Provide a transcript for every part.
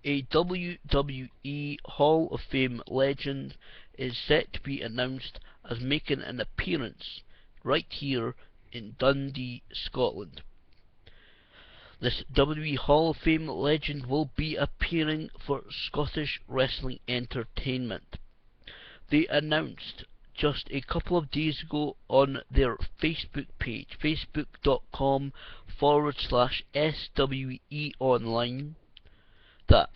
A WWE Hall of Fame legend is set to be announced as making an appearance right here in Dundee, Scotland. This WWE Hall of Fame legend will be appearing for Scottish Wrestling Entertainment. They announced just a couple of days ago on their Facebook page, facebook.com/SWE Online, that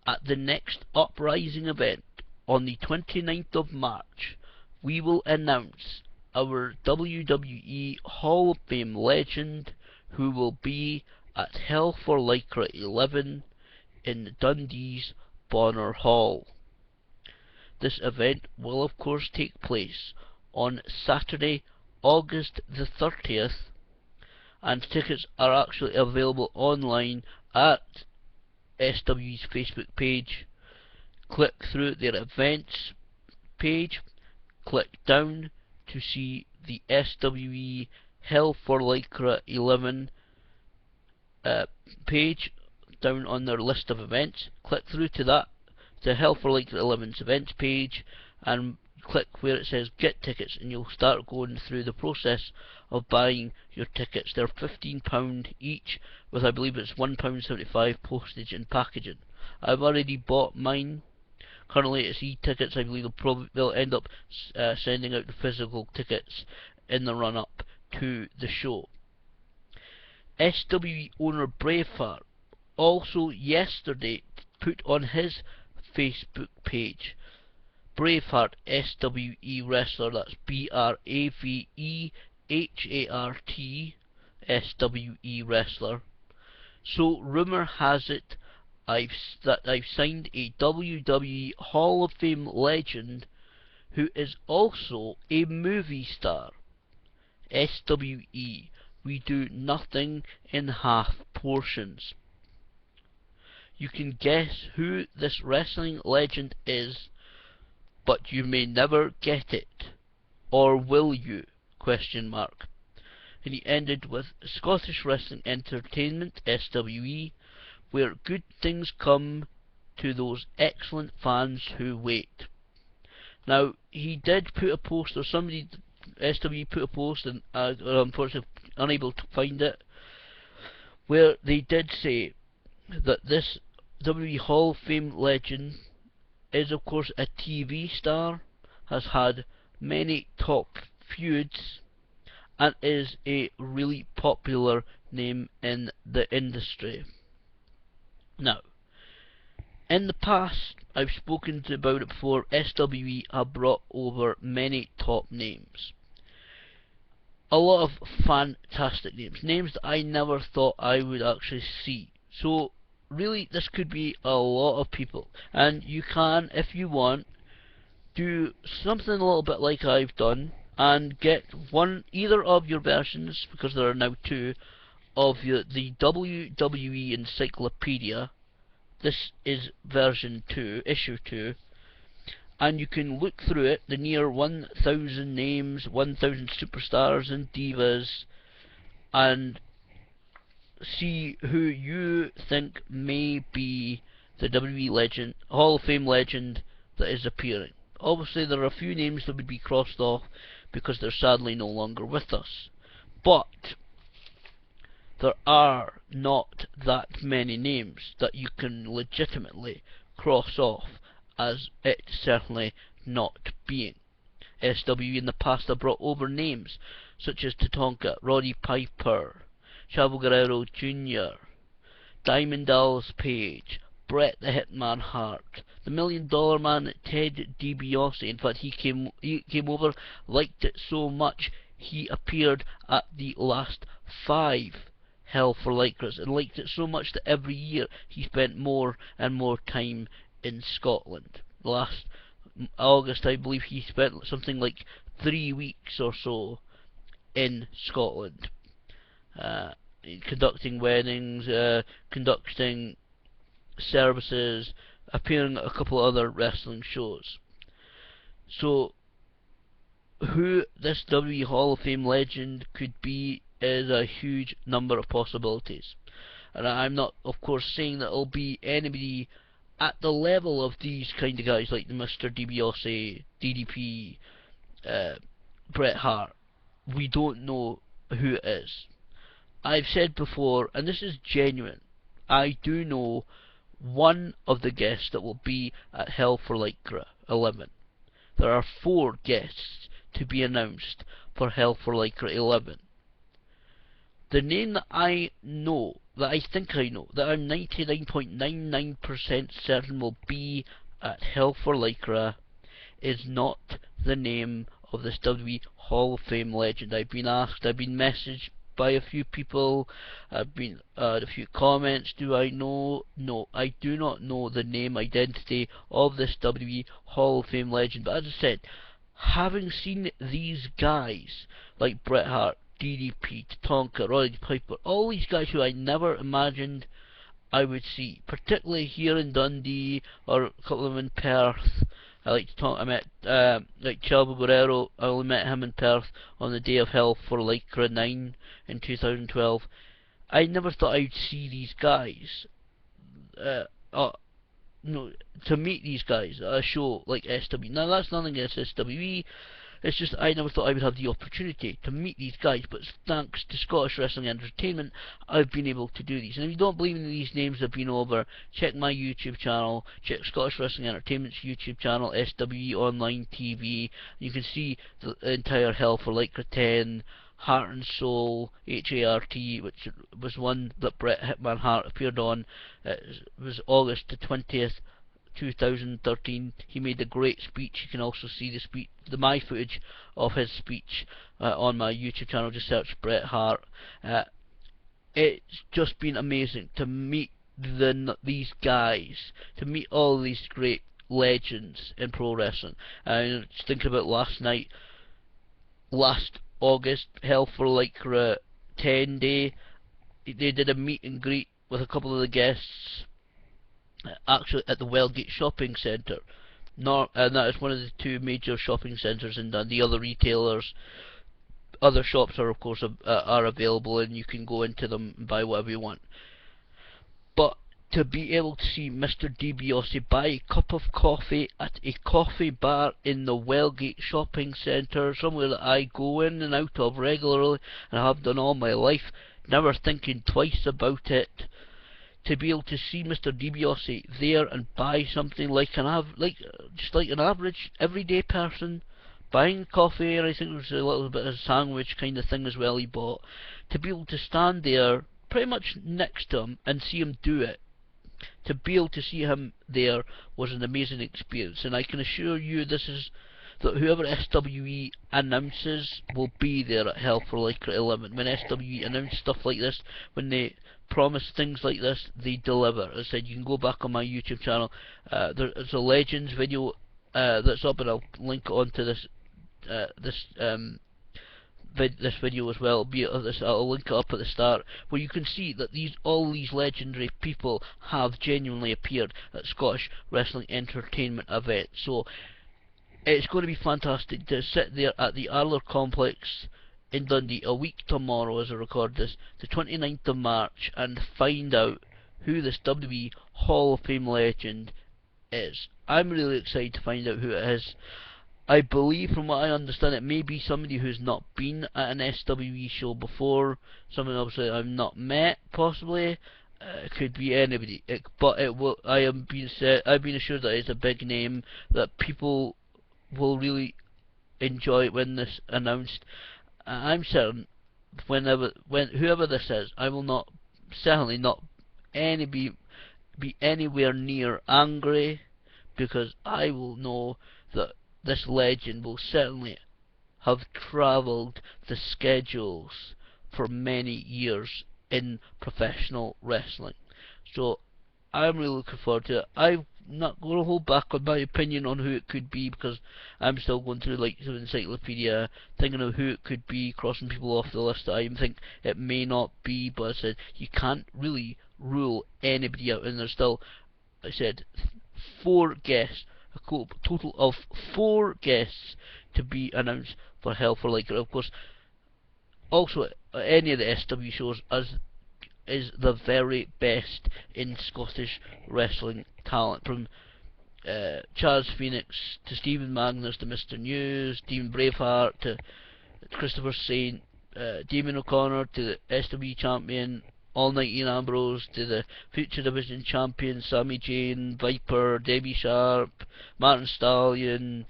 at the next Uprising event on the 29th of March, we will announce our WWE Hall of Fame legend who will be at Hell for Lycra 11 in Dundee's Bonner Hall. This event will of course take place on Saturday, August the 30th, and tickets are actually available online at SWE's Facebook page. Click through their events page, click down to see the SWE Hell for Lycra 11 page down on their list of events. Click through to that, to Hell for Lycra 11's events page, and click where it says get tickets, and you'll start going through the process of buying your tickets. They're £15 each, with I believe it's £1.75 postage and packaging. I've already bought mine. Currently it's e-tickets. I believe they'll end up sending out the physical tickets in the run-up to the show. SWE owner Braveheart also yesterday put on his Facebook page, Braveheart SWE Wrestler, that's BRAVEHART SWE Wrestler. So rumour has it that I've signed a WWE Hall of Fame legend who is also a movie star. SWE, we do nothing in half portions. You can guess who this wrestling legend is, but you may never get it. Or will you? Question mark. And he ended with Scottish Wrestling Entertainment, SWE, where good things come to those excellent fans who wait. Now, he did put a post, or somebody, SWE put a post, and unfortunately unable to find it, where they did say that this WWE Hall of Fame legend is of course a TV star, has had many top feuds, and is a really popular name in the industry. Now, in the past, I've spoken about it before, SWE have brought over many top names. A lot of fantastic names. Names that I never thought I would actually see. So, really, this could be a lot of people. And you can, if you want, do something a little bit like I've done, and get either of your versions, because there are now two, of the WWE Encyclopedia. This is version 2, issue 2, and you can look through it, the near 1,000 names, 1,000 superstars and divas, and see who you think may be the WWE legend, Hall of Fame legend that is appearing. Obviously there are a few names that would be crossed off because they're sadly no longer with us, but there are not that many names that you can legitimately cross off as it certainly not being. SWE in the past have brought over names such as Tatanka, Roddy Piper, Chavo Guerrero Jr., Diamond Dallas Page, Bret the Hitman Hart, the $1 Million Man Ted DiBiase. In fact, he came over, liked it so much, he appeared at the last 5 Hell for Lycras, and liked it so much that every year he spent more and more time in Scotland. Last August, I believe he spent something like 3 weeks or so in Scotland, conducting weddings, conducting services, appearing at a couple of other wrestling shows. So, who this WWE Hall of Fame legend could be is a huge number of possibilities. and I'm not, of course, saying that it'll be anybody at the level of these kind of guys like the Mr. DiBiase, DDP, Bret Hart. We don't know who it is. I've said before, and this is genuine, I do know one of the guests that will be at Hell for Lycra 11. There are 4 guests to be announced for Hell for Lycra 11. The name that I know, that I think I know, that I'm 99.99% certain will be at Hell for Lycra is not the name of this WWE Hall of Fame legend. I've been asked, I've been messaged by a few people, I've been a few comments. Do I know? No, I do not know the name, identity of this WWE Hall of Fame legend. But as I said, having seen these guys like Bret Hart, DDP, Tatanka, Roddy Piper, all these guys who I never imagined I would see, particularly here in Dundee or a couple of them in Perth. I met like Chavo Guerrero. I only met him in Perth on the day of Hell for Lycra 9 in 2012. I never thought I'd see these guys. No, to meet these guys at a show like SW. Now that's nothing against SWE. It's just I never thought I would have the opportunity to meet these guys, but thanks to Scottish Wrestling Entertainment, I've been able to do these. And if you don't believe in these names have been over, check my YouTube channel, check Scottish Wrestling Entertainment's YouTube channel, SWE Online TV. You can see the entire Hell for Lycra 10, Heart and Soul, HART, which was one that Bret Hitman Hart appeared on. It was August the 20th. 2013. He made a great speech. You can also see my footage of his speech on my YouTube channel. Just search Bret Hart. It's just been amazing to meet these guys, to meet all these great legends in pro wrestling. Just thinking about last night, last August, Hell for Lycra 10 day, they did a meet and greet with a couple of the guests actually at the Wellgate Shopping Centre. And that is one of the 2 major shopping centres in Dundee. Other retailers, other shops are of course are available, and you can go into them and buy whatever you want. But to be able to see Mr. DiBiase buy a cup of coffee at a coffee bar in the Wellgate Shopping Centre, somewhere that I go in and out of regularly and have done all my life, never thinking twice about it. To be able to see Mr. DiBiase there and buy something like just like an average everyday person buying coffee, and I think there was a little bit of a sandwich kind of thing as well he bought. To be able to stand there pretty much next to him and see him do it, to be able to see him there was an amazing experience. And I can assure you that whoever SWE announces will be there at Hell for Lycra 11. When SWE announce stuff like this, when they promise things like this, they deliver. As I said, you can go back on my YouTube channel. There's a Legends video that's up, and I'll link it onto this video as well. I'll link it up at the start, where you can see that all these legendary people have genuinely appeared at Scottish Wrestling Entertainment events. So it's going to be fantastic to sit there at the Arler Complex in Dundee a week tomorrow as I record this, the 29th of March, and find out who this WWE Hall of Fame legend is. I'm really excited to find out who it is. I believe, from what I understand, it may be somebody who's not been at an SWE show before, someone obviously I've not met, possibly. It could be anybody, but it will. I've been assured that it's a big name that people will really enjoy when this announced. I'm certain whoever this is, I will certainly not be anywhere near angry, because I will know that this legend will certainly have travelled the schedules for many years in professional wrestling. So I'm really looking forward to it. I'm not going to hold back on my opinion on who it could be, because I'm still going through like the encyclopedia, thinking of who it could be, crossing people off the list that I think it may not be. But I said you can't really rule anybody out, and there's still, I said, 4 guests, a total of 4 guests to be announced for Hell for Lycra. Of course, also any of the SW shows, as is the very best in Scottish wrestling talent, from Chaz Phoenix to Stephen Magnus to Mr. News, Stephen Braveheart to Christopher Saint, Damien O'Connor to the SW champion, All Night Ian Ambrose to the Future Division champion, Sami Zayn, Viper, Debbie Sharp, Martin Stallion,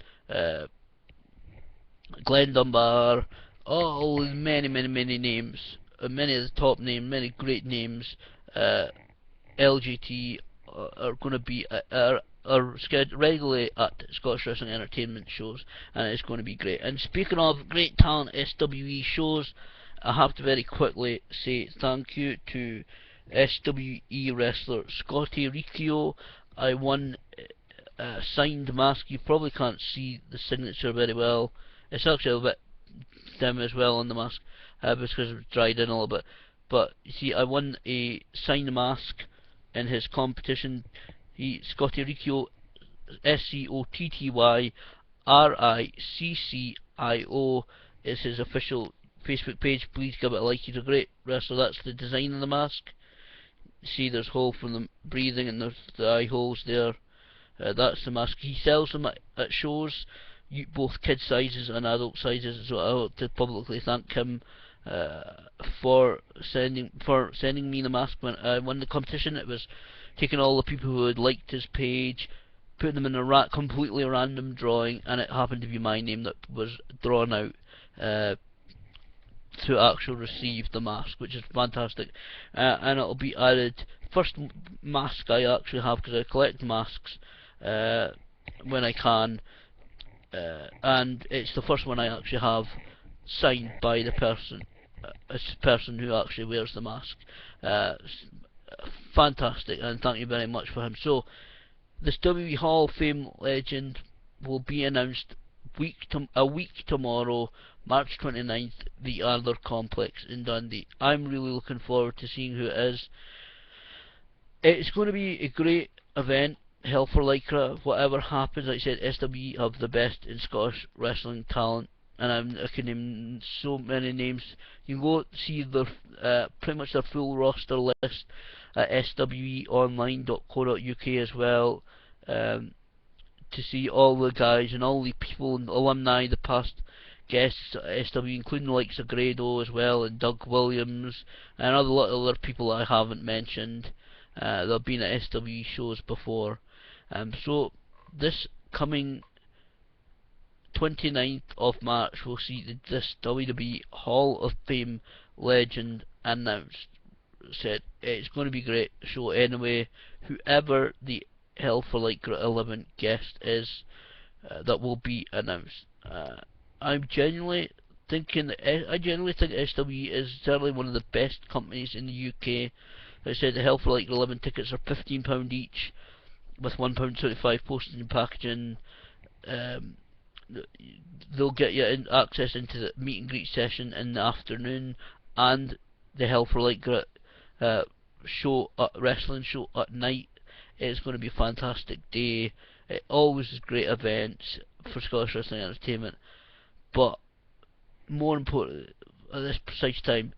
Glenn Dunbar, all many names, many of the top names, many great names. LGT are going to be are scheduled regularly at Scottish Wrestling Entertainment shows, and it's going to be great. And speaking of great talent SWE shows, I have to very quickly say thank you to SWE wrestler Scotty Riccio. I won a signed mask. You probably can't see the signature very well. It's actually a bit dim as well on the mask, because it's dried in a little bit. But you see, I won a signed mask in his competition. Scotty Riccio, SCOTTYRICCIO is his official Facebook page. Please give it a like. He's a great wrestler. That's the design of the mask. See, there's hole from the breathing, and there's the eye holes there. That's the mask. He sells them at shows, both kid sizes and adult sizes. So I want to publicly thank him for sending me the mask when I won the competition. It was taking all the people who had liked his page, putting them in a completely random drawing, and it happened to be my name that was drawn out to actually receive the mask, which is fantastic. And it'll be added, first mask I actually have, because I collect masks when I can, and it's the first one I actually have signed by the person who actually wears the mask. Fantastic, and thank you very much for him. So this WWE Hall of Fame legend will be announced a week tomorrow, March 29th, the Adler Complex in Dundee. I'm really looking forward to seeing who it is. It's going to be a great event. Hell for Lycra, whatever happens, like I said, SWE have the best in Scottish wrestling talent, and I can name so many names. You can go see their pretty much their full roster list at sweonline.co.uk as well, to see all the guys and all the people and alumni, the past guests at SW, including the likes of Grado as well, and Doug Williams, and a lot of other people I haven't mentioned that have been at SW shows before. So this coming 29th of March we'll see this WWE Hall of Fame legend announced. Said it's going to be a great show anyway. Whoever the Hell for Lycra 11 guest is that will be announced. I'm genuinely thinking I genuinely think SWE is certainly one of the best companies in the UK. Like I said, the Hell for Lycra 11 tickets are £15 each, with £1.25 postage and packaging. They'll get you access into the meet and greet session in the afternoon, and the Hell for Lycra wrestling show at night. It's going to be a fantastic day. It always is great events for Scottish Wrestling Entertainment, but more importantly, at this precise time,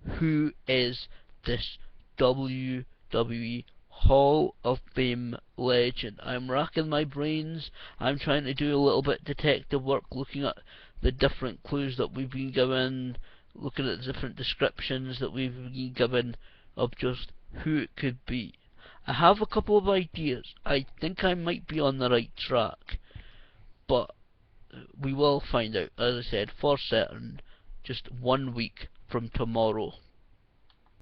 who is this WWE Hall of Fame legend? I'm racking my brains. I'm trying to do a little bit detective work, looking at the different clues that we've been given, looking at the different descriptions that we've been given of just who it could be. I have a couple of ideas. I think I might be on the right track, but we will find out, as I said, for certain, just 1 week from tomorrow.